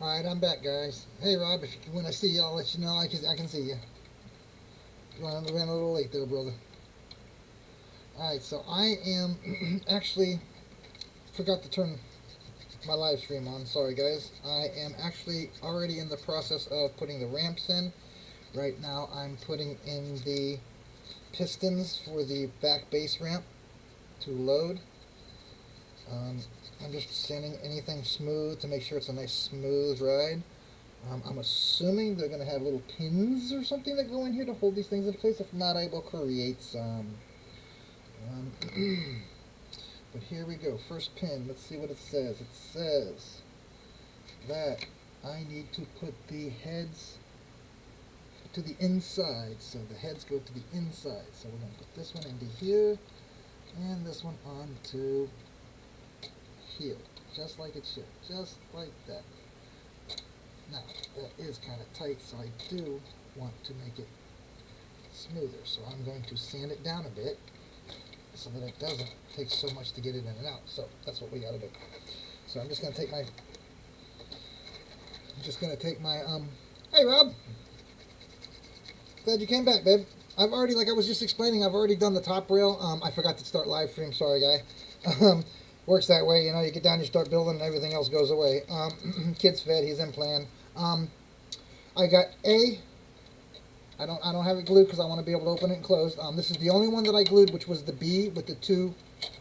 Alright, I'm back, guys. Hey, Rob, when I see you, I'll let you know I can see you. Ran a little late there, brother. Alright, so I am actually forgot to turn my live stream on. Sorry, guys. I am actually already in the process of putting the ramps in. Right now, I'm putting in the pistons for the back base ramp to load. Um, I'm just sanding anything smooth to make sure it's a nice smooth ride. I'm assuming they're going to have little pins or something that go in here to hold these things into place. If not, I will create some. Um, but here we go. First pin. Let's see what it says. It says that I need to put the heads to the inside. So the heads go to the inside. So we're going to put this one into here and this one onto here. Just like it should. Just like that. Now, that is kind of tight, so I do want to make it smoother. So I'm going to sand it down a bit so that it doesn't take so much to get it in and out. So that's what we got to do. So I'm just going to take my, hey Rob, glad you came back, babe. I've already, like I was just explaining, I've already done the top rail. I forgot to start live stream, sorry guy. Works that way, you know, you get down, you start building, and everything else goes away. Kid's fed, he's in plan. I got I don't have it glued because I want to be able to open it and close. This is the only one that I glued, which was the B with the two.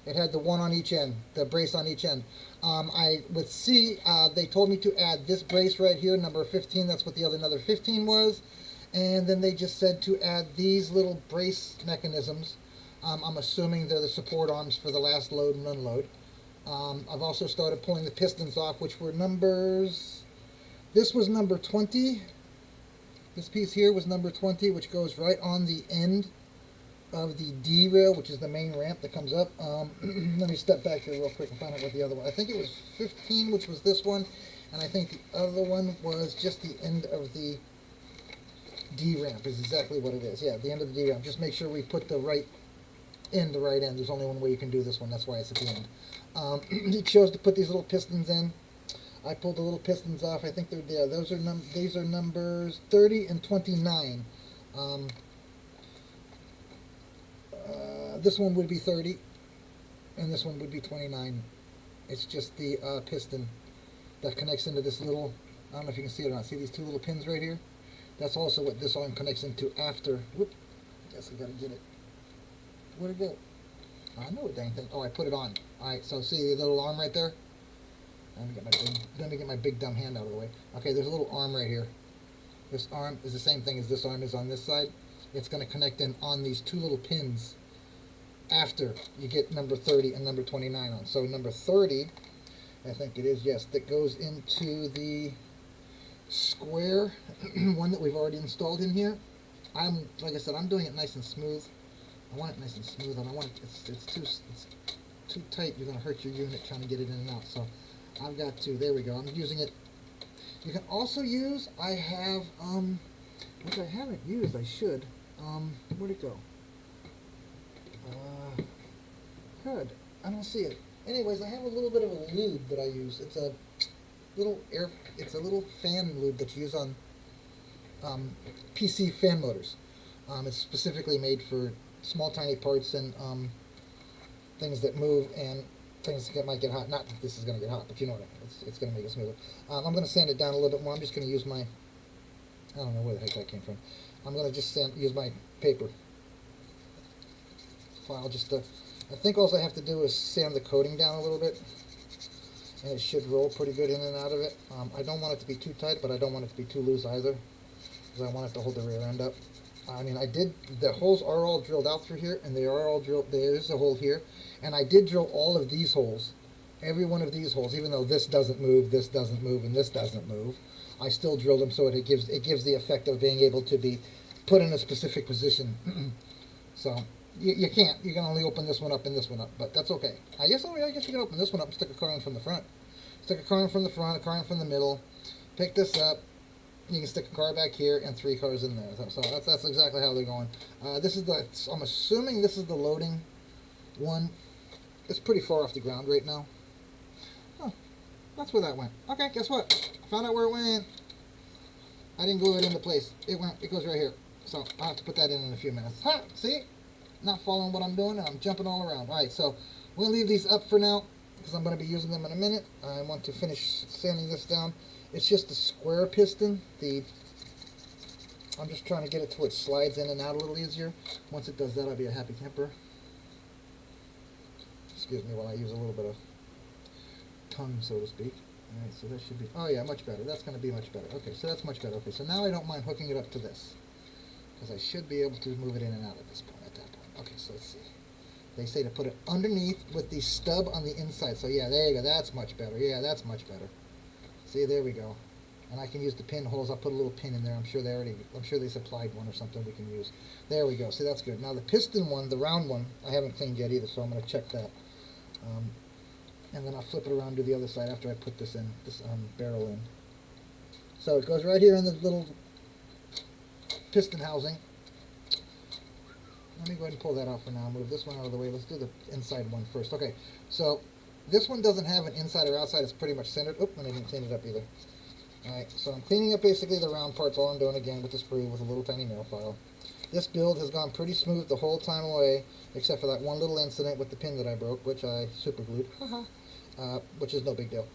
It had the one on each end, the brace on each end. With C, they told me to add this brace right here, number 15. That's what the other another 15 was. And then they just said to add these little brace mechanisms. I'm assuming they're the support arms for the last load and unload. I've also started pulling the pistons off, which were numbers. This was number 20. This piece here was number 20, which goes right on the end of the D rail, which is the main ramp that comes up. Let me step back here real quick and find out what the other one. I think it was 15, which was this one, and I think the other one was just the end of the D ramp is exactly what it is. Yeah, the end of the D ramp. Just make sure we put the right end, the right end. There's only one way you can do this one. That's why it's at the end. He chose to put these little pistons in. I pulled the little pistons off. I think they're there. These are numbers 30 and 29. This one would be 30, and this one would be 29. It's just the piston that connects into this little. I don't know if you can see it or not. See these two little pins right here? That's also what this one connects into after. Whoop! I guess I gotta get it. Where'd it go? I know it dang thing. Oh, I put it on. All right. So see the little arm right there? Let me get my big dumb hand out of the way. Okay, there's a little arm right here. This arm is the same thing as this arm is on this side. It's going to connect in on these two little pins after you get number 30 and number 29 on. So number 30, I think it is, yes, that goes into the square one that we've already installed in here. Like I said, I'm doing it nice and smooth. I want it nice and smooth, and I want it's too tight. You're going to hurt your unit trying to get it in and out. So I've got to, there we go, I'm using it. You can also use, I have, which I haven't used, I should, where'd it go? Good, I don't see it. Anyways, I have a little bit of a lube that I use. It's a little fan lube that you use on, PC fan motors. It's specifically made for small tiny parts and, things that move and things that might get hot. Not that this is going to get hot, but you know what I mean. It's going to make it smoother. I'm going to sand it down a little bit more. I'm just going to use my, I don't know where the heck that came from. I'm going to just use my paper file just to, I think all I have to do is sand the coating down a little bit, and it should roll pretty good in and out of it. I don't want it to be too tight, but I don't want it to be too loose either, because I want it to hold the rear end up. I mean, the holes are all drilled out through here, and they are all drilled, there's a hole here, and I did drill all of these holes, every one of these holes, even though this doesn't move, and this doesn't move, I still drilled them so it gives the effect of being able to be put in a specific position. So, you can't, you can only open this one up and this one up, but that's okay. I guess you can open this one up and stick a car in from the front. Stick a car in from the front, a car in from the middle, pick this up, you can stick a car back here and 3 cars in there. So that's exactly how they're going. This is I'm assuming this is the loading one. It's pretty far off the ground right now. Huh. That's where that went. Okay, guess what? I found out where it went. I didn't glue it into place. It goes right here. So I'll have to put that in a few minutes. Ha! See? Not following what I'm doing, and I'm jumping all around. Alright, so we'll leave these up for now, because I'm going to be using them in a minute. I want to finish sanding this down. It's just the square piston. I'm just trying to get it to where it slides in and out a little easier. Once it does that, I'll be a happy camper. Excuse me while I use a little bit of tongue, so to speak. Alright, so that should be, oh yeah, much better. That's going to be much better. Okay, so that's much better. Okay, so now I don't mind hooking it up to this, because I should be able to move it in and out at this point, at that point. Okay, so let's see. They say to put it underneath with the stub on the inside. So yeah, there you go. That's much better. Yeah, that's much better. See, there we go. And I can use the pinholes. I'll put a little pin in there. I'm sure they supplied one or something we can use. There we go. See, that's good. Now the piston one, the round one, I haven't cleaned yet either, so I'm going to check that. And then I'll flip it around to the other side after I put this barrel in. So it goes right here in the little piston housing. Let me go ahead and pull that out for now. Move this one out of the way. Let's do the inside one first. Okay, so this one doesn't have an inside or outside. It's pretty much centered. Oop, and I didn't clean it up either. Alright, so I'm cleaning up basically the round parts. All I'm doing again with the sprue with a little tiny nail file. This build has gone pretty smooth the whole time away, except for that one little incident with the pin that I broke, which I super glued. Which is no big deal.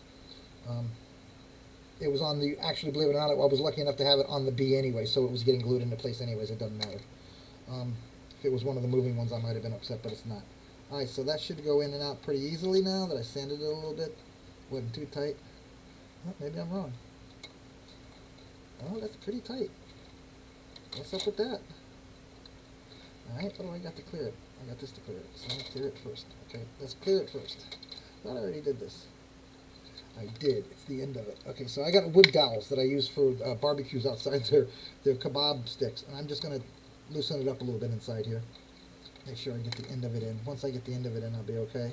It was on the, actually, believe it or not, I was lucky enough to have it on the B anyway, so it was getting glued into place anyways. It doesn't matter. If it was one of the moving ones, I might have been upset, but it's not. Alright, so that should go in and out pretty easily now that I sanded it a little bit. Wasn't too tight. Oh, maybe I'm wrong. Oh, that's pretty tight. What's up with that? Alright, what do I got to clear it? I got this to clear it. So let's clear it first. Okay, let's clear it first. I thought I already did this. I did. It's the end of it. Okay, so I got wood dowels that I use for barbecues outside their kebab sticks. And I'm just going to loosen it up a little bit inside here. Make sure I get the end of it in. Once I get the end of it in, I'll be okay.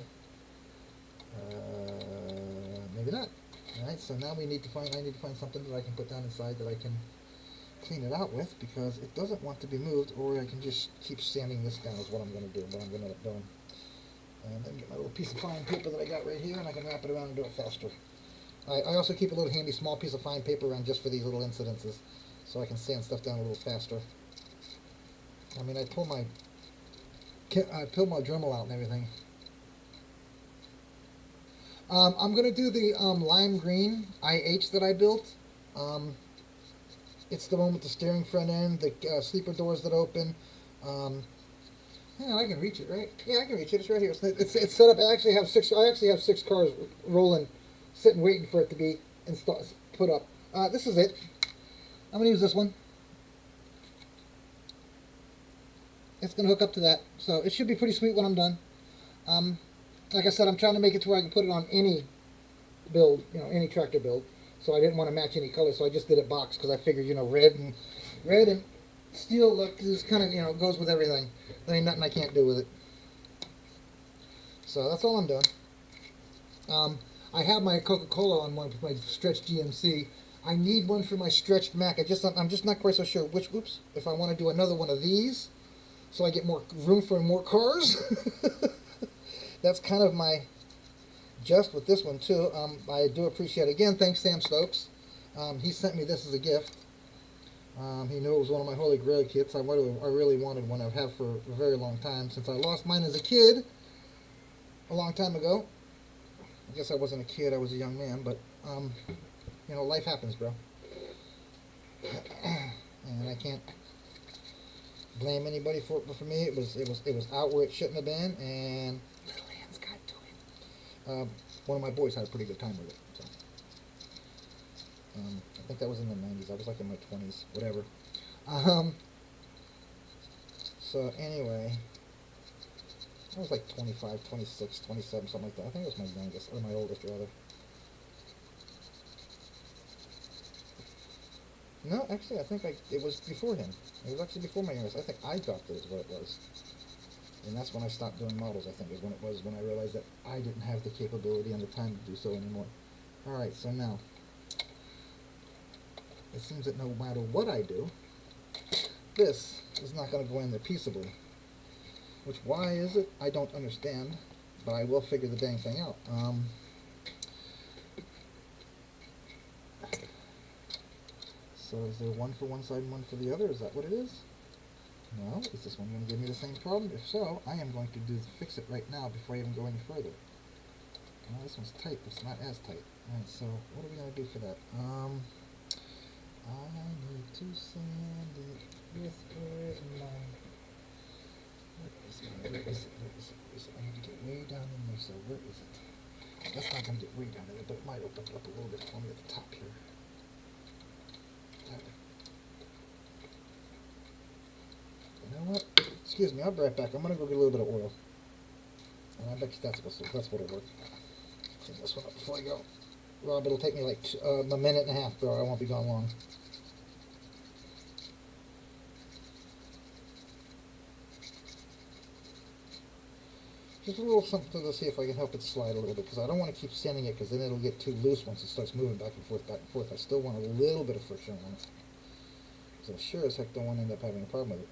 Maybe not. Alright, so now I need to find something that I can put down inside that I can clean it out with, because it doesn't want to be moved, or I can just keep sanding this down is what I'm going to do, what I'm going to end up doing. And then get my little piece of fine paper that I got right here, and I can wrap it around and do it faster. I also keep a little handy small piece of fine paper around just for these little incidences, so I can sand stuff down a little faster. I mean, I pulled my Dremel out and everything. I'm going to do the lime green IH that I built. It's the one with the steering front end, the sleeper doors that open. Yeah, I can reach it, right? Yeah, I can reach it. It's right here. It's set up. I actually have six cars rolling, sitting, waiting for it to be put up. This is it. I'm gonna use this one. It's gonna hook up to that, so it should be pretty sweet when I'm done. Like I said, I'm trying to make it to where I can put it on any build, any tractor build. So I didn't want to match any color, so I just did it box, because I figured, red and steel look is kind of, goes with everything. There ain't nothing I can't do with it. So that's all I'm doing. I have my Coca-Cola on one with my stretched GMC. I need one for my stretched Mac. I'm just not quite so sure if I want to do another one of these, so I get more room for more cars. That's kind of my just with this one too. I do appreciate it. Again, thanks Sam Stokes. He sent me this as a gift. He knew it was one of my Holy Grail kits. I really wanted one. I've had for a very long time, since I lost mine as a kid a long time ago. I guess I wasn't a kid, I was a young man, but life happens, bro. And I can't blame anybody for it, but for me it was out where it shouldn't have been, and little hands got to it. One of my boys had a pretty good time with it. So. I think that was in the 90s. I was like in my 20s, whatever. So anyway, I was like 25, 26, 27, something like that. I think it was my youngest, or my oldest rather. No, actually, I think it was before him. It was actually before my youngest. I think I dropped it is what it was. And that's when I stopped doing models, I think, is when it was, when I realized that I didn't have the capability and the time to do so anymore. Alright, so now, it seems that no matter what I do, this is not going to go in there peaceably. Which, why is it? I don't understand, but I will figure the dang thing out. So is there one for one side and one for the other? Is that what it is? No. Is this one going to give me the same problem? If so, I am going to fix it right now before I even go any further. Well, this one's tight, but it's not as tight. Alright, so what are we going to do for that? I need to sand it with where is it? Where is it? I need to get way down in there, so where is it? That's not going to get way down in there, but it might open it up a little bit for me at the top here. You know what? Excuse me, I'll be right back. I'm going to go get a little bit of oil. And I bet you that's what'll work. Clean this one up before I go. Rob, it'll take me like a minute and a half, bro. I won't be gone long. Just a little something to see if I can help it slide a little bit, because I don't want to keep sanding it, because then it'll get too loose once it starts moving back and forth, back and forth. I still want a little bit of friction on it, because I sure as heck don't want to end up having a problem with it.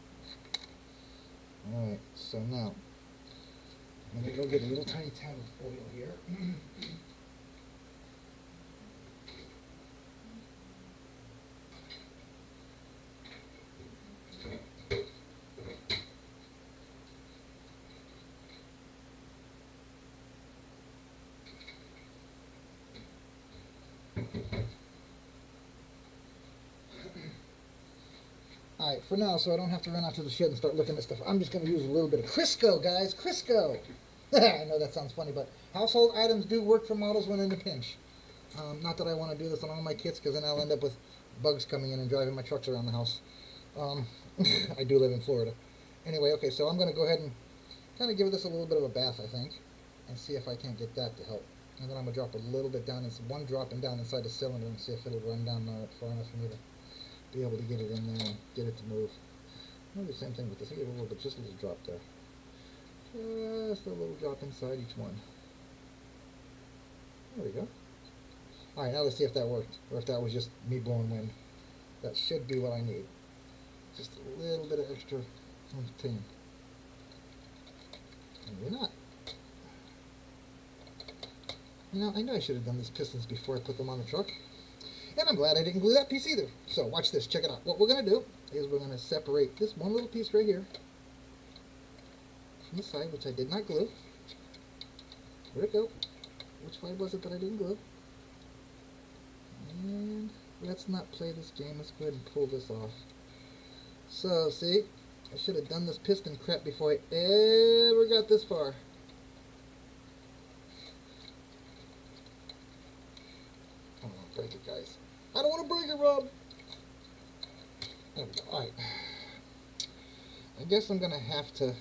Alright, so now, I'm going to go get a little tiny tab of oil here. Alright, for now, so I don't have to run out to the shed and start looking at stuff, I'm just going to use a little bit of Crisco, guys. Crisco! I know that sounds funny, but household items do work for models when in a pinch. Not that I want to do this on all my kits, because then I'll end up with bugs coming in and driving my trucks around the house. I do live in Florida. Anyway, okay, so I'm going to go ahead and kind of give this a little bit of a bath, I think, and see if I can't get that to help. And then I'm going to drop a little bit down, it's one dropping down inside the cylinder, and see if it'll run down far enough for me to be able to get it in there and get it to move. I'll do the same thing with this. I give it a little bit, just a little drop there. Just a little drop inside each one. There we go. Alright, now let's see if that worked, or if that was just me blowing wind. That should be what I need. Just a little bit of extra tin. Maybe not. You know, I know I should have done these pistons before I put them on the truck. And I'm glad I didn't glue that piece either. So watch this, check it out. What we're going to do is we're going to separate this one little piece right here from the side, which I did not glue. Where'd it go? Which side was it that I didn't glue? And let's not play this game. Let's go ahead and pull this off. So, see? I should have done this piston crap before I ever got this far. I don't want to break it, guys. I don't want to break it, Rob! There we go. Alright. I guess I'm going to have to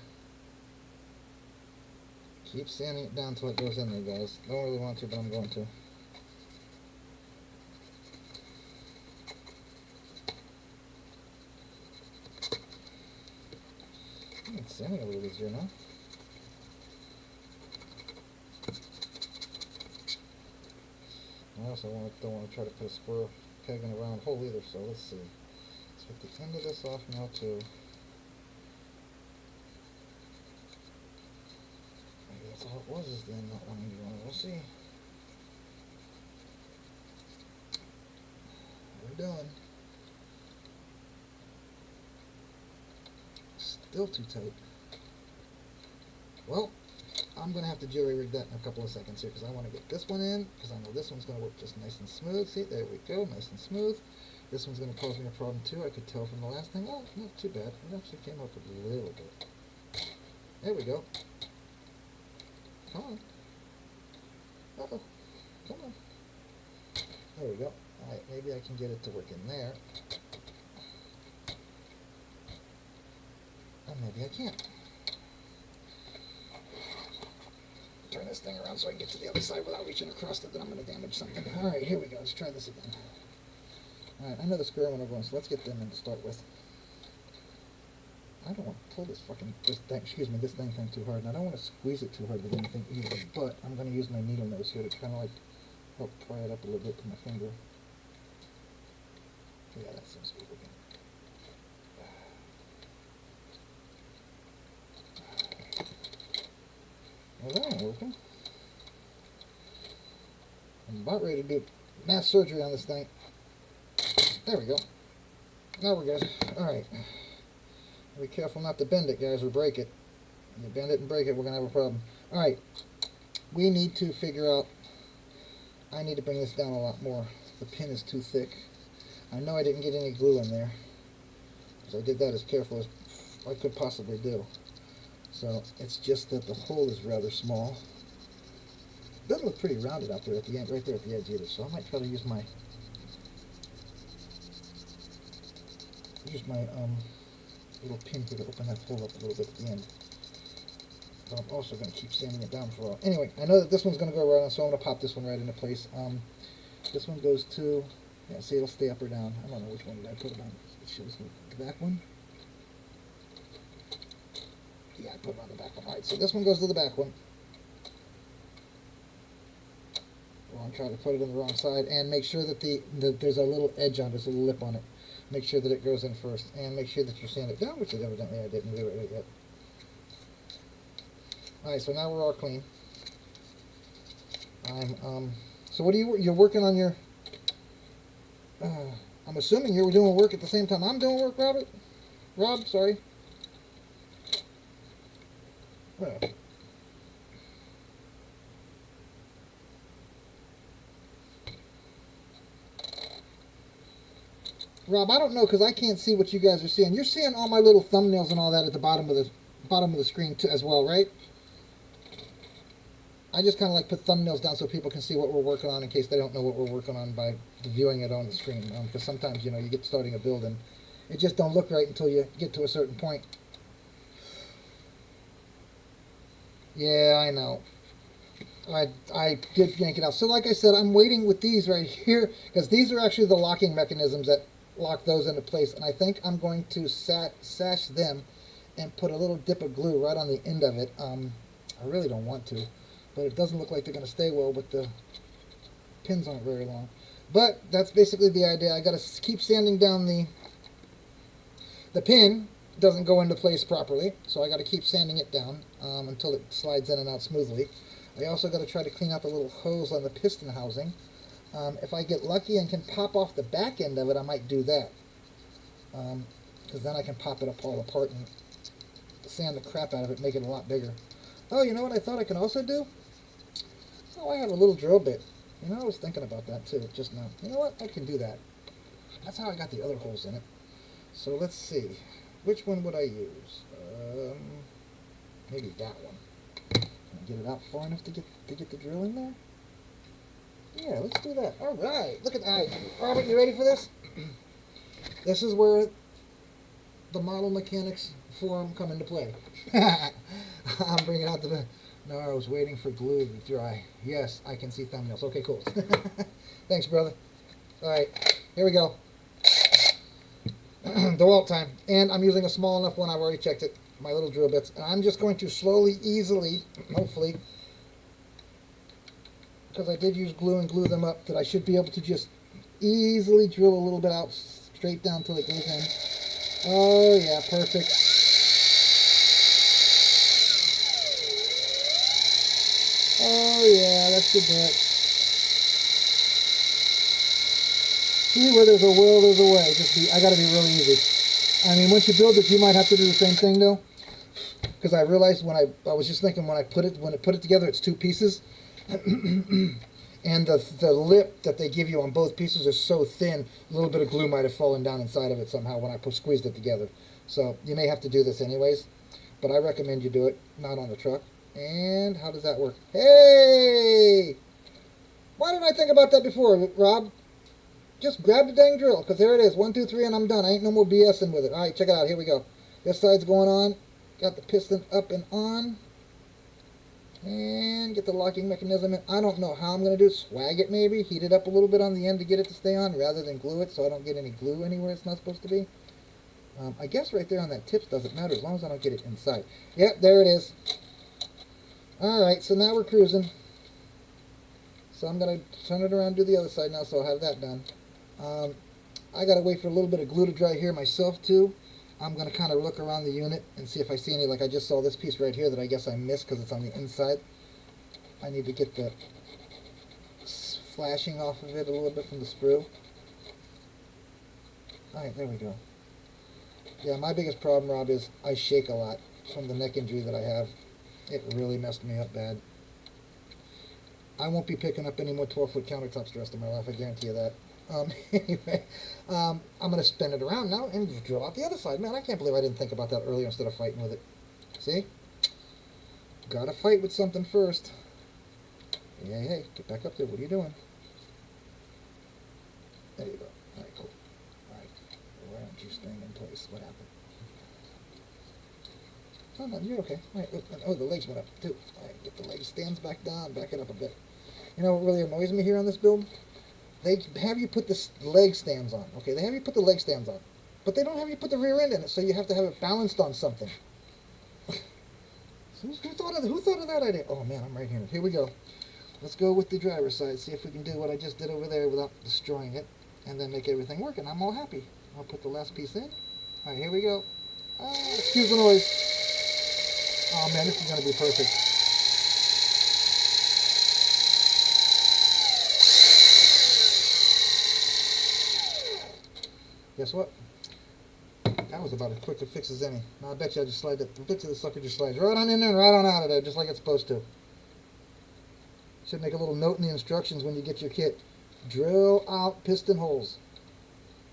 keep sanding it down until it goes in there, guys. Don't really want to, but I'm going to. It's sanding a little easier now. I also don't want to try to put a square peg in a round hole either, so let's see. Let's get the end of this off now too. Maybe that's all it was, is the end not wanting to run. We'll see. We're done. Still too tight. Well, I'm going to have to jury rig that in a couple of seconds here, because I want to get this one in, because I know this one's going to work just nice and smooth. See, there we go, nice and smooth. This one's going to cause me a problem too. I could tell from the last thing. Oh, not too bad. It actually came up a little bit. There we go. Come on. Uh-oh. Come on. There we go. Alright, maybe I can get it to work in there. And maybe I can't. Turn this thing around so I can get to the other side without reaching across it, then I'm going to damage something. Alright, here we go. Let's try this again. Alright, I know the square one over one, so let's get them in to start with. I don't want to pull this thing too hard, and I don't want to squeeze it too hard with anything either, but I'm going to use my needle nose here to kind of like help pry it up a little bit with my finger. Yeah, that seems to be working. Well, that ain't working. I'm about ready to do mass surgery on this thing. There we go. Now we're good. Alright. Be careful not to bend it, guys, or break it. When you bend it and break it, we're going to have a problem. Alright. We need to figure out... I need to bring this down a lot more. The pin is too thick. I know I didn't get any glue in there. So I did that as careful as I could possibly do. So it's just that the hole is rather small. It doesn't look pretty rounded out there at the end, right there at the edge either. So I might try to use my little pin here to open that hole up a little bit at the end. But I'm also going to keep sanding it down for a while. Anyway, I know that this one's going to go around, so I'm going to pop this one right into place. This one goes to, yeah, see, it'll stay up or down. I don't know which one did I put it on. It shows the back one. Yeah, I put it on the back one. Alright, so this one goes to the back one. Well, I'm trying to put it on the wrong side, and make sure that there's a little edge on it, there's a little lip on it. Make sure that it goes in first, and make sure that you sand it down, which is evidently I didn't do it yet. Alright, so now we're all clean. So what are you're working on your, I'm assuming you're doing work at the same time I'm doing work, Rob, sorry. Rob, I don't know because I can't see what you guys are seeing. You're seeing all my little thumbnails and all that at the bottom of the screen too, as well, right? I just kind of like put thumbnails down so people can see what we're working on in case they don't know what we're working on by viewing it on the screen. Because sometimes, you know, you get starting a build and it just don't look right until you get to a certain point. Yeah, I know. I did yank it out. So like I said, I'm waiting with these right here because these are actually the locking mechanisms that lock those into place. And I think I'm going to sash them and put a little dip of glue right on the end of it. I really don't want to. But it doesn't look like they're going to stay well with the pins aren't very long. But that's basically the idea. I got to keep sanding down the pin. Doesn't go into place properly, so I got to keep sanding it down until it slides in and out smoothly. I also got to try to clean out the little hose on the piston housing. If I get lucky and can pop off the back end of it, I might do that. Because then I can pop it all apart and sand the crap out of it, make it a lot bigger. Oh, you know what I thought I could also do? Oh, I have a little drill bit. You know, I was thinking about that too, just now. You know what? I can do that. That's how I got the other holes in it. So let's see. Which one would I use? Maybe that one. Can I get it out far enough to get the drill in there? Yeah, let's do that. All right. Look at that. Robert, you ready for this? This is where the model mechanics forum come into play. I'm bringing out the... No, I was waiting for glue to dry. Yes, I can see thumbnails. Okay, cool. Thanks, brother. All right, here we go. DeWalt time. And I'm using a small enough one. I've already checked it. My little drill bits. And I'm just going to slowly, easily, hopefully, because I did use glue and glue them up, that I should be able to just easily drill a little bit out straight down till it goes in. Oh, yeah, perfect. Oh, yeah, that's good bit. See, where there's a will, there's a way. I gotta be really easy. I mean, once you build it, you might have to do the same thing, though. Because I realized when I was just thinking when I put it together, it's two pieces. And the lip that they give you on both pieces is so thin, a little bit of glue might have fallen down inside of it somehow when I squeezed it together. So you may have to do this anyways, but I recommend you do it, not on the truck. And how does that work? Hey! Why didn't I think about that before, Rob? Just grab the dang drill, because there it is. 1, 2, 3, and I'm done. I ain't no more BSing with it. All right, check it out. Here we go. This side's going on. Got the piston up and on. And get the locking mechanism in. I don't know how I'm going to do it. Swag it maybe. Heat it up a little bit on the end to get it to stay on rather than glue it so I don't get any glue anywhere it's not supposed to be. I guess right there on that tip doesn't matter as long as I don't get it inside. Yep, there it is. Alright, so now we're cruising. So I'm going to turn it around and do the other side now so I'll have that done. I got to wait for a little bit of glue to dry here myself too. I'm going to kind of look around the unit and see if I see any, like I just saw this piece right here that I guess I missed because it's on the inside. I need to get the flashing off of it a little bit from the sprue. Alright, there we go. Yeah, my biggest problem, Rob, is I shake a lot from the neck injury that I have. It really messed me up bad. I won't be picking up any more 12-foot countertops the rest of my life, I guarantee you that. Anyway, I'm going to spin it around now and drill out the other side. Man, I can't believe I didn't think about that earlier instead of fighting with it. See? Gotta fight with something first. Hey, get back up there. What are you doing? There you go. Alright, cool. Alright. Why aren't you staying in place? What happened? Oh, no, you're okay. Alright, oh, the legs went up, too. Alright, get the leg stands back down. Back it up a bit. You know what really annoys me here on this build? They have you put the leg stands on. Okay, they have you put the leg stands on. But they don't have you put the rear end in it, so you have to have it balanced on something. Who thought of that idea? Oh, man, I'm right-handed. Here we go. Let's go with the driver's side, see if we can do what I just did over there without destroying it, and then make everything work, and I'm all happy. I'll put the last piece in. All right, here we go. Excuse the noise. Oh, man, this is going to be perfect. Guess what? That was about as quick a fix as any. Now, I bet you I just slide that. I bet you the sucker just slides right on in there and right on out of there, just like it's supposed to. Should make a little note in the instructions when you get your kit. Drill out piston holes.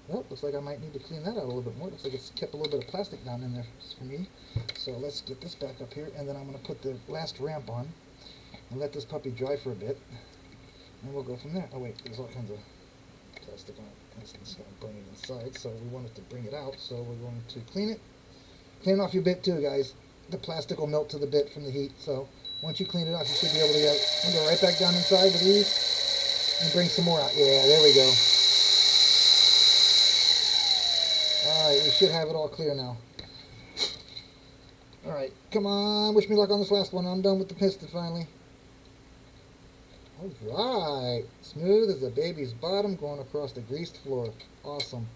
Well, looks like I might need to clean that out a little bit more. Looks like it's kept a little bit of plastic down in there for me. So let's get this back up here, and then I'm going to put the last ramp on and let this puppy dry for a bit. And we'll go from there. Oh, wait, there's all kinds of plastic on it. It's going to burn it inside, so we want it to bring it out. So we're going to clean it. Clean off your bit too, guys. The plastic will melt to the bit from the heat. So once you clean it off, you should be able to go right back down inside with ease and bring some more out. Yeah, there we go. Alright, we should have it all clear now. Alright, come on. Wish me luck on this last one. I'm done with the piston finally. Alright. Smooth as a baby's bottom going across the greased floor. Awesome.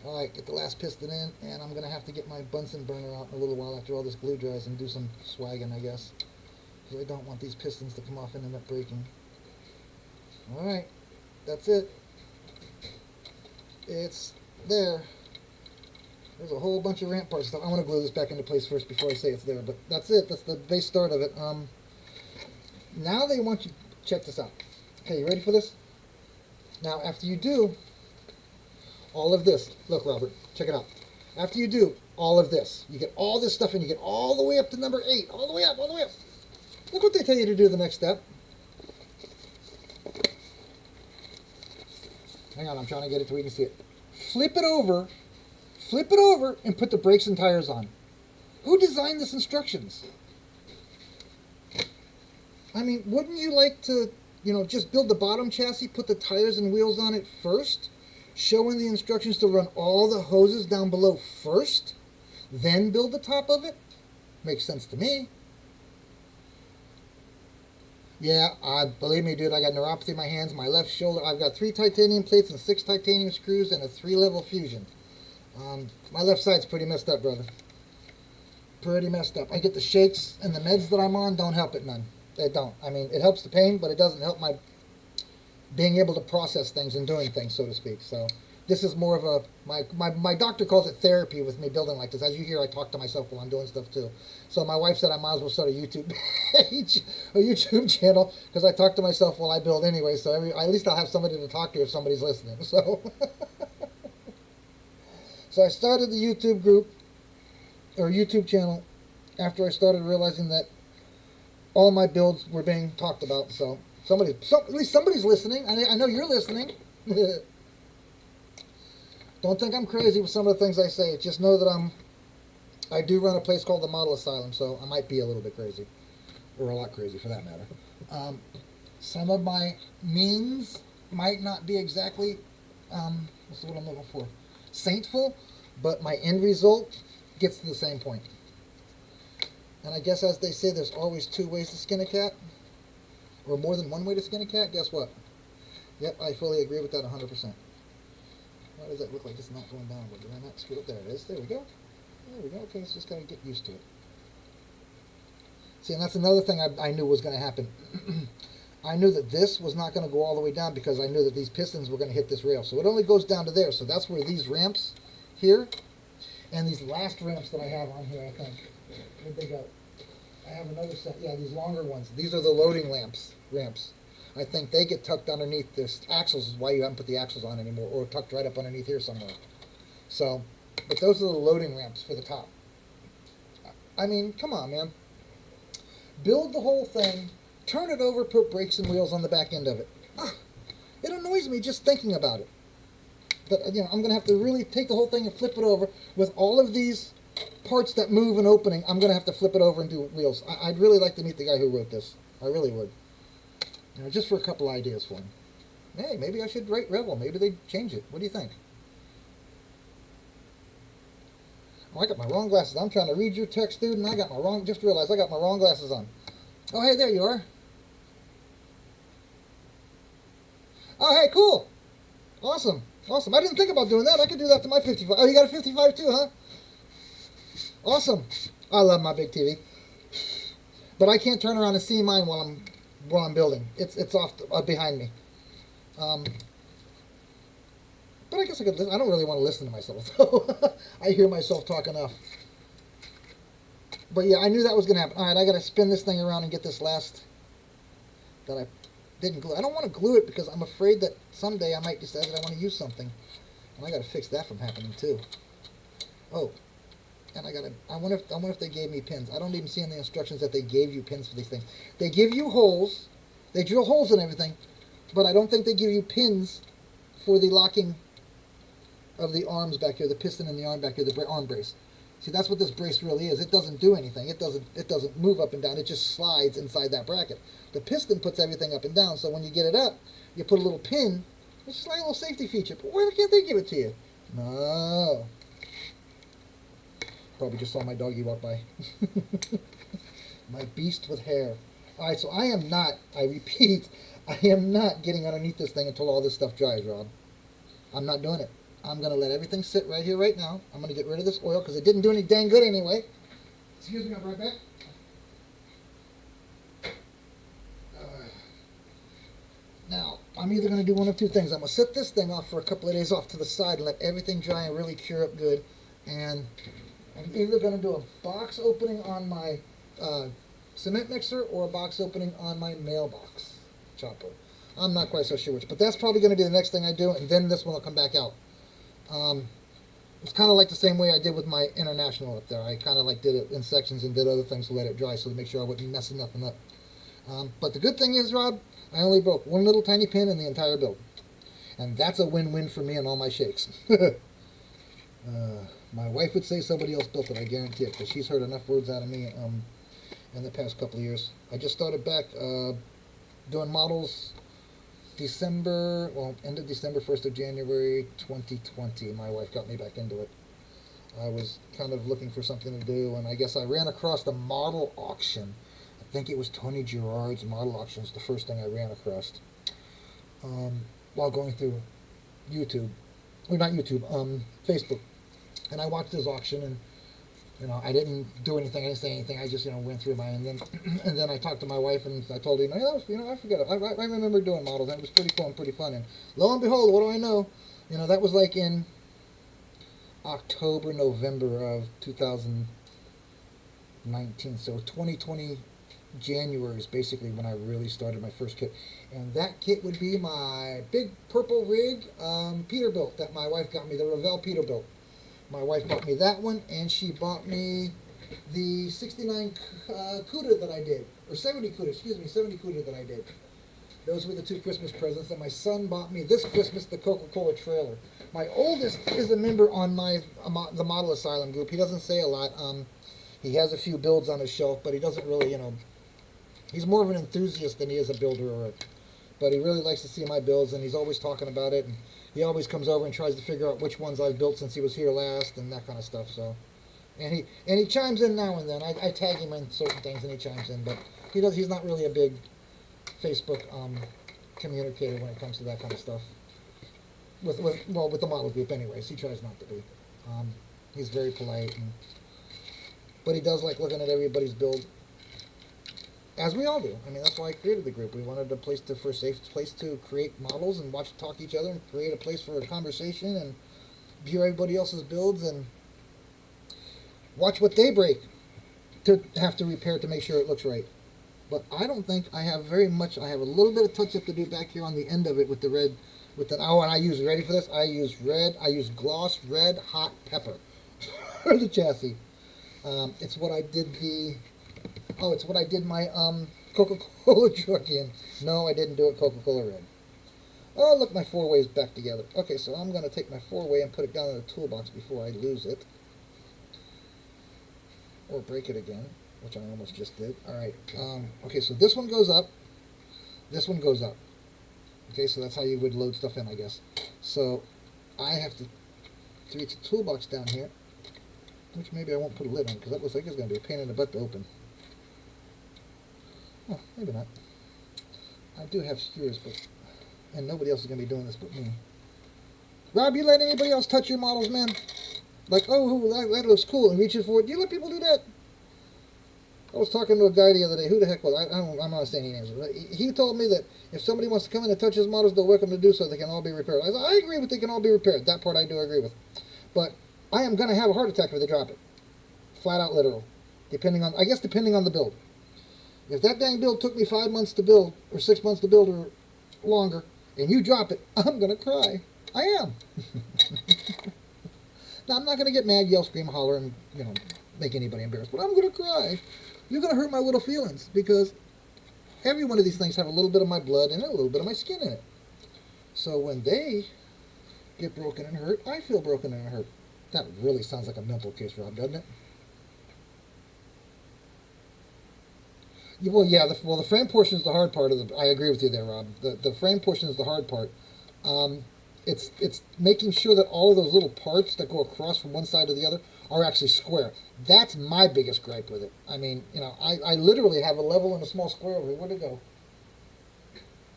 Alright, get the last piston in, and I'm going to have to get my Bunsen burner out in a little while after all this glue dries and do some swagging, I guess. Because I don't want these pistons to come off and end up breaking. Alright, that's it. It's there. There's a whole bunch of ramp parts stuff. I want to glue this back into place first before I say it's there, but that's it. That's the base start of it. Now they want you, check this out. Okay, you ready for this? Now, after you do all of this, look, Robert, check it out. After you do all of this, you get all this stuff and you get all the way up to number 8, all the way up, all the way up. Look what they tell you to do the next step. Hang on, I'm trying to get it to where you can see it. Flip it over, and put the brakes and tires on. Who designed this instructions? I mean, wouldn't you like to, just build the bottom chassis, put the tires and wheels on it first, showing the instructions to run all the hoses down below first, then build the top of it? Makes sense to me. Yeah, believe me, dude, I got neuropathy in my hands, my left shoulder. I've got 3 titanium plates and 6 titanium screws and a 3-level fusion. My left side's pretty messed up, brother. Pretty messed up. I get the shakes, and the meds that I'm on don't help it none. They don't. I mean, it helps the pain, but it doesn't help my being able to process things and doing things, so to speak. So this is more of a, my doctor calls it therapy with me building like this. As you hear, I talk to myself while I'm doing stuff too. So my wife said I might as well start a YouTube page, a YouTube channel, because I talk to myself while I build anyway. So at least I'll have somebody to talk to if somebody's listening. So, so I started the YouTube group, or YouTube channel, after I started realizing that all my builds were being talked about. So at least somebody's listening. I know you're listening. Don't think I'm crazy with some of the things I say. Just know that I do run a place called the Model Asylum, so I might be a little bit crazy, or a lot crazy for that matter. Some of my means might not be exactly what's the word I'm looking for? Saintful, but my end result gets to the same point. And I guess, as they say, there's always 2 ways to skin a cat, or more than 1 way to skin a cat. Guess what? Yep, I fully agree with that 100%. Why does that look like it's not going down? Did I not screw it? There it is. There we go. There we go. Okay, it's just got to get used to it. See, and that's another thing I knew was going to happen. I knew that this was not going to go all the way down because I knew that these pistons were going to hit this rail. So it only goes down to there. So that's where these ramps here And these last ramps that I have on here, I think, where'd they go? I have another set. Yeah, these longer ones. These are the loading ramps. I think they get tucked underneath this axles. Is why you haven't put the axles on anymore, or tucked right up underneath here somewhere. So, but those are the loading ramps for the top. I mean, come on, man. Build the whole thing, turn it over, put brakes and wheels on the back end of it. It annoys me just thinking about it. But I'm going to have to really take the whole thing and flip it over with all of these parts that move and opening. I'm going to have to flip it over and do wheels. I'd really like to meet the guy who wrote this. I really would. Just for a couple ideas for him. Hey, maybe I should write Revel. Maybe they change it. What do you think? Oh, I got my wrong glasses. I'm trying to read your text, dude, and just realized I got my wrong glasses on. Oh, hey, there you are. Oh, hey, cool. Awesome. Awesome. I didn't think about doing that. I could do that to my 55. Oh, you got a 55 too, huh? Awesome. I love my big TV. But I can't turn around and see mine while I'm building. It's off behind me. But I guess I could listen. I don't really want to listen to myself, though. I hear myself talk enough. But yeah, I knew that was going to happen. All right, I got to spin this thing around and get this last that I didn't glue. I don't want to glue it because I'm afraid that someday I might decide that I want to use something. And I got to fix that from happening, too. Oh. And I wonder if they gave me pins. I don't even see in the instructions that they gave you pins for these things. They give you holes. They drill holes in everything. But I don't think they give you pins for the locking of the arms back here, the piston and the arm back here, the arm brace. See, that's what this brace really is. It doesn't do anything. It doesn't move up and down. It just slides inside that bracket. The piston puts everything up and down, so when you get it up, you put a little pin. It's just like a little safety feature. But why can't they give it to you? No. Probably just saw my doggy walk by. My beast with hair. Alright, so I repeat, I am not getting underneath this thing until all this stuff dries, Rob. I'm not doing it. I'm going to let everything sit right here, right now. I'm going to get rid of this oil because it didn't do any dang good anyway. Excuse me, I'll be right back. Now, I'm either going to do one of two things. I'm going to set this thing off for a couple of days off to the side and let everything dry and really cure up good. And I'm either going to do a box opening on my cement mixer or a box opening on my mailbox chopper. I'm not quite so sure which, but that's probably going to be the next thing I do, and then this one will come back out. It's kind of like the same way I did with my International up there. I kind of like did it in sections and did other things to let it dry so to make sure I wasn't messing nothing up. But the good thing is, Rob, I only broke one little tiny pin in the entire build. And that's a win-win for me and all my shakes. My wife would say somebody else built it, I guarantee it, because she's heard enough words out of me in the past couple of years. I just started back doing models end of December, 1st of January, 2020. My wife got me back into it. I was kind of looking for something to do, and I guess I ran across the model auction. I think it was Tony Gerard's model auction was the first thing I ran across while going through YouTube. Or not YouTube, Facebook. And I watched his auction, and I didn't do anything. I didn't say anything. I just, went through mine, and then and then I talked to my wife, and I told her, I forget it. I remember doing models. That was pretty cool and pretty fun. And lo and behold, what do I know? That was like in October, November of 2019. So 2020 January is basically when I really started my first kit, and that kit would be my big purple rig Peterbilt that my wife got me, the Revell Peterbilt. My wife bought me that one, and she bought me the 69 Cuda that I did, or 70 Cuda that I did. Those were the two Christmas presents, and my son bought me this Christmas the Coca-Cola trailer. My oldest is a member on the Model Asylum group. He doesn't say a lot. He has a few builds on his shelf, but he doesn't really, he's more of an enthusiast than he is a builder. But he really likes to see my builds, and he's always talking about it. And he always comes over and tries to figure out which ones I've built since he was here last and that kind of stuff. So, and he chimes in now and then. I tag him in certain things, and he chimes in. But he's not really a big Facebook communicator when it comes to that kind of stuff. With the model group, anyways, he tries not to be. He's very polite, but he does like looking at everybody's build. As we all do. I mean, that's why I created the group. We wanted a safe place to create models and talk to each other and create a place for a conversation and view everybody else's builds. And watch what they break to have to repair to make sure it looks right. But I don't think I have very much. I have a little bit of touch up to do back here on the end of it with the red. With the, oh, and I use, ready for this? I use red. I use gloss red hot pepper for the chassis. It's what I did the. Oh, it's what I did my Coca-Cola truck in. No, I didn't do it Coca-Cola red. Oh, look, my four-way's back together. Okay, so I'm going to take my four-way and put it down in the toolbox before I lose it. Or break it again, which I almost just did. Alright, okay, so this one goes up. This one goes up. Okay, so that's how you would load stuff in, I guess. So, I have to reach the toolbox down here, which maybe I won't put a lid on, because that looks like it's going to be a pain in the butt to open. Oh, maybe not. I do have skewers, but... and nobody else is going to be doing this but me. Rob, you let anybody else touch your models, man? Like, oh, that looks cool, and reaching for it. Do you let people do that? I was talking to a guy the other day. Who the heck was I? I'm not saying any names. But he told me that if somebody wants to come in and touch his models, they're welcome to do so. They can all be repaired. I said, I agree with they can all be repaired. That part I do agree with. But I am going to have a heart attack if they drop it. Flat out literal. Depending on the build. If that dang build took me 5 months to build, or 6 months to build, or longer, and you drop it, I'm going to cry. I am. Now, I'm not going to get mad, yell, scream, holler, and, make anybody embarrassed. But I'm going to cry. You're going to hurt my little feelings. Because every one of these things have a little bit of my blood and a little bit of my skin in it. So when they get broken and hurt, I feel broken and hurt. That really sounds like a mental case, Rob, doesn't it? Well, yeah. The frame portion is the hard part of the. I agree with you there, Rob. The frame portion is the hard part. It's making sure that all of those little parts that go across from one side to the other are actually square. That's my biggest gripe with it. I mean, I literally have a level and a small square over here. Where'd it go?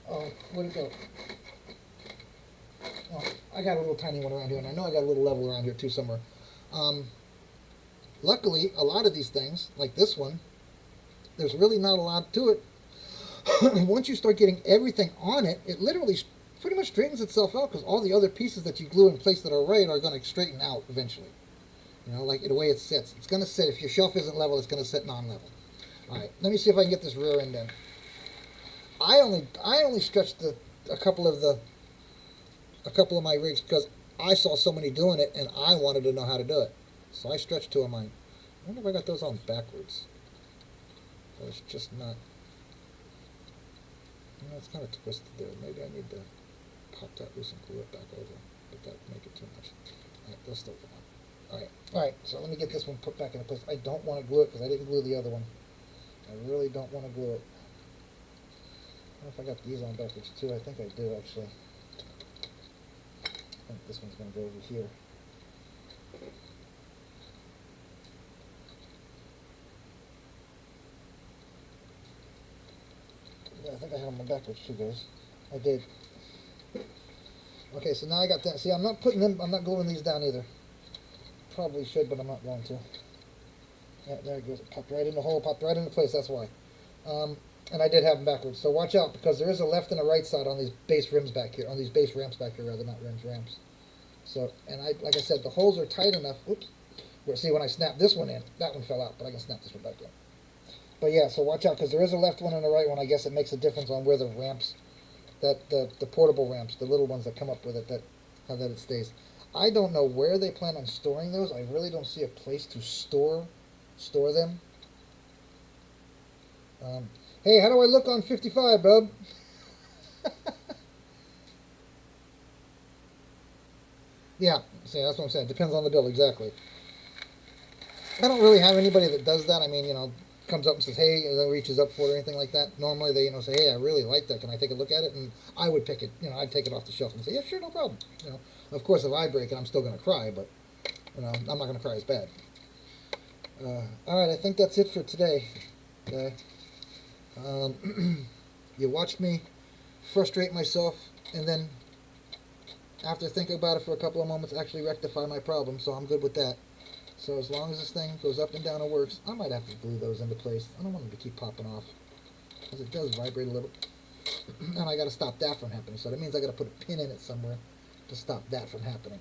Oh, where'd it go? Oh, I got a little tiny one around here, and I know I got a little level around here too somewhere. Luckily, a lot of these things, like this one, there's really not a lot to it. Once you start getting everything on it, it literally pretty much straightens itself out because all the other pieces that you glue in place that are right are going to straighten out eventually. Like the way it sits. It's going to sit. If your shelf isn't level, it's going to sit non-level. All right, let me see if I can get this rear end in. I only stretched a couple of my rigs because I saw somebody doing it and I wanted to know how to do it. So I stretched two of mine. I wonder if I got those on backwards. It's just not. It's kind of twisted there. Maybe I need to pop that loose and glue it back over. But that would make it too much. Alright, they'll still go on. Alright, so let me get this one put back into place. I don't want to glue it because I didn't glue the other one. I really don't want to glue it. I don't know if I got these on backwards too. I think I do actually. I think this one's going to go over here. Yeah, I think I had them on backwards too, guys. I did. Okay, so now I got that. See, I'm not gluing these down either. Probably should, but I'm not going to. Yeah, there it goes. It popped right in the hole, popped right into place, that's why. And I did have them backwards. So watch out, because there is a left and a right side on these base rims back here, on these base ramps back here, rather, not rims, ramps. So, and like I said, the holes are tight enough. Oops. Where, see, when I snapped this one in, that one fell out, but I can snap this one back in. But yeah, so watch out, because there is a left one and a right one. I guess it makes a difference on where the ramps, the portable ramps, the little ones that come up with it, how that it stays. I don't know where they plan on storing those. I really don't see a place to store them. Hey, how do I look on 55, bub? Yeah, see, that's what I'm saying. Depends on the build, exactly. I don't really have anybody that does that. I mean, comes up and says, hey, and then reaches up for it or anything like that. Normally they, say, hey, I really like that. Can I take a look at it? And I would pick it. I'd take it off the shelf and say, yeah, sure, no problem. Of course, if I break it, I'm still going to cry, but, I'm not going to cry as bad. All right, I think that's it for today. Okay. You watched me frustrate myself, and then after thinking about it for a couple of moments, actually rectify my problem, so I'm good with that. So as long as this thing goes up and down and works, I might have to glue those into place. I don't want them to keep popping off, because it does vibrate a little. And I got to stop that from happening. So that means I got to put a pin in it somewhere to stop that from happening.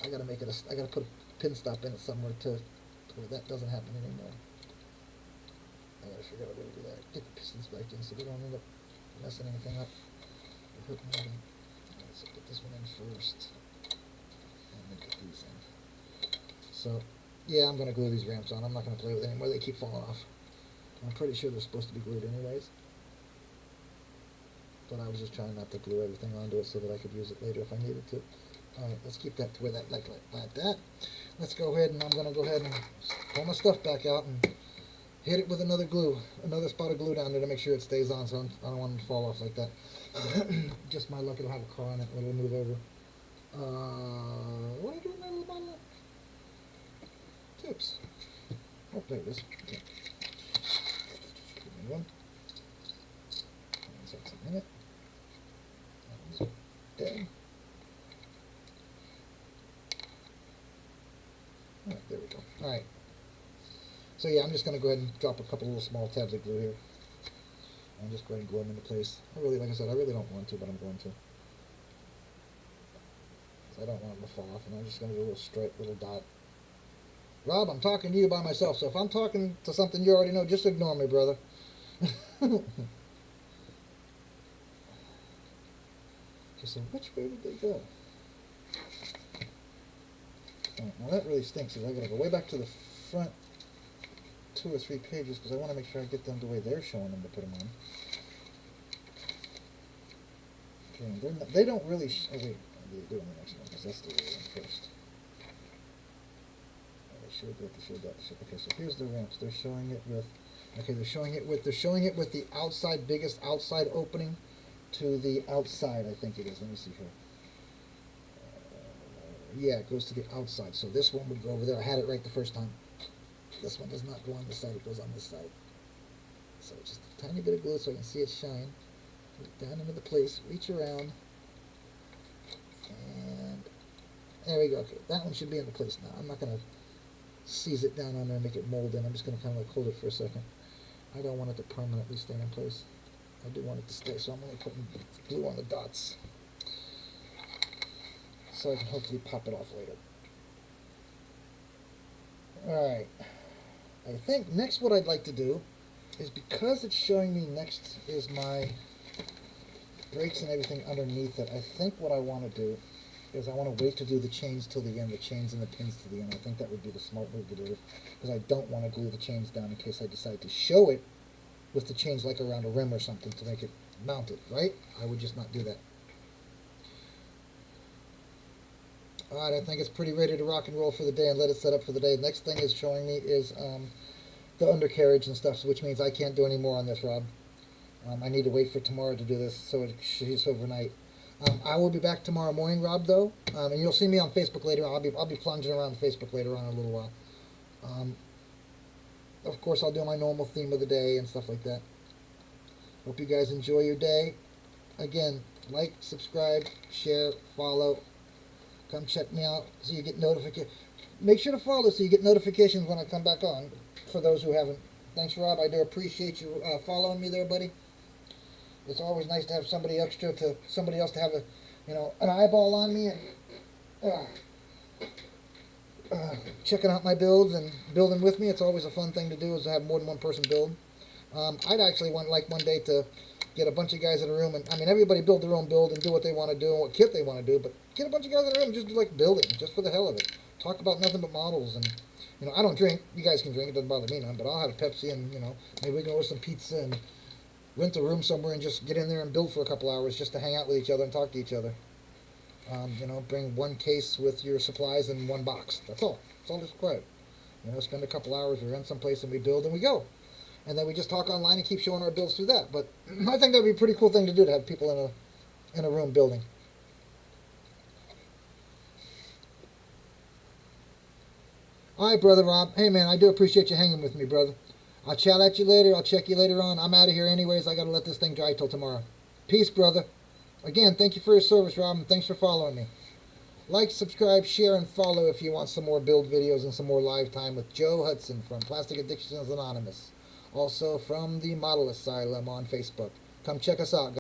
I got to make it. I got to put pin stop in it somewhere to where that doesn't happen anymore. I gotta figure out a way to do that. Get the pistons back in so we don't end up messing anything up. Alright, so get this one in first. And then get these in. So, yeah, I'm gonna glue these ramps on. I'm not gonna play with it anymore. They keep falling off. I'm pretty sure they're supposed to be glued anyways. But I was just trying not to glue everything onto it so that I could use it later if I needed to. Alright, let's keep that to where that, like that. Let's go ahead and I'm going to go ahead and pull my stuff back out and hit it with another glue, another spot of glue down there to make sure it stays on, so I don't want it to fall off like that. Just my luck, it'll have a car on it, it'll move over. What are you doing there, little bottle? Tips. Oh, there it is. Okay. Give me one. That's a minute. That one's dead. Alright, there we go. Alright. So yeah, I'm just going to go ahead and drop a couple little small tabs of glue here. And just go ahead and glue them into place. Like I said, I really don't want to, but I'm going to. So I don't want them to fall off, and I'm just going to do a little stripe, little dot. Rob, I'm talking to you by myself, so if I'm talking to something you already know, just ignore me, brother. Okay, so which way did they go? Oh, now that really stinks, because I gotta go way back to the front 2 or 3 pages, because I want to make sure I get them the way they're showing them to put them on. Okay, they don't really. Oh wait, they do on the next one, because that's the way one first. They showed that. Okay, so here's the ramps. They're showing it with. Okay, they're showing it with the outside, biggest outside opening to the outside. I think it is. Let me see here. Yeah, it goes to the outside. So this one would go over there. I had it right the first time. This one does not go on this side. It goes on this side. So just a tiny bit of glue so I can see it shine. Put it down into the place. Reach around. And there we go. Okay, that one should be in the place now. I'm not going to seize it down on there and make it mold in. I'm just going to kind of like hold it for a second. I don't want it to permanently stay in place. I do want it to stay, so I'm only putting glue on the dots. So I can hopefully pop it off later. Alright. I think next what I'd like to do is, because it's showing me next is my brakes and everything underneath it, I think what I want to do is I want to wait to do the chains till the end, the chains and the pins to the end. I think that would be the smart move to do it, because I don't want to glue the chains down in case I decide to show it with the chains like around a rim or something to make it mounted, right? I would just not do that. Alright, I think it's pretty ready to rock and roll for the day and let it set up for the day. The next thing is showing me is the undercarriage and stuff, which means I can't do any more on this, Rob. I need to wait for tomorrow to do this, so it's overnight. I will be back tomorrow morning, Rob, though, and you'll see me on Facebook later. I'll be plunging around Facebook later on in a little while. Of course, I'll do my normal theme of the day and stuff like that. Hope you guys enjoy your day. Again, like, subscribe, share, follow. Come check me out so you get notifications. Make sure to follow so you get notifications when I come back on, for those who haven't. Thanks, Rob. I do appreciate you following me there, buddy. It's always nice to have somebody else to have an eyeball on me and checking out my builds and building with me. It's always a fun thing to do, is to have more than one person build. I'd actually want, like, one day to get a bunch of guys in a room, and I mean, everybody build their own build and do what they want to do and what kit they want to do, but get a bunch of guys in a room and just do, like, building, just for the hell of it. Talk about nothing but models. And I don't drink. You guys can drink. It doesn't bother me none. But I'll have a Pepsi, and maybe we can order some pizza and rent a room somewhere and just get in there and build for a couple hours, just to hang out with each other and talk to each other. Bring one case with your supplies and one box. That's all. That's all that's required. Spend a couple hours, we rent someplace and we build and we go. And then we just talk online and keep showing our builds through that. But I think that would be a pretty cool thing to do, to have people in a room building. Alright, Brother Rob. Hey, man, I do appreciate you hanging with me, brother. I'll chat at you later. I'll check you later on. I'm out of here anyways. I got to let this thing dry till tomorrow. Peace, brother. Again, thank you for your service, Rob, and thanks for following me. Like, subscribe, share, and follow if you want some more build videos and some more live time with Joe Hudson from Plastic Addictions Anonymous. Also from the Model Asylum on Facebook. Come check us out, guys.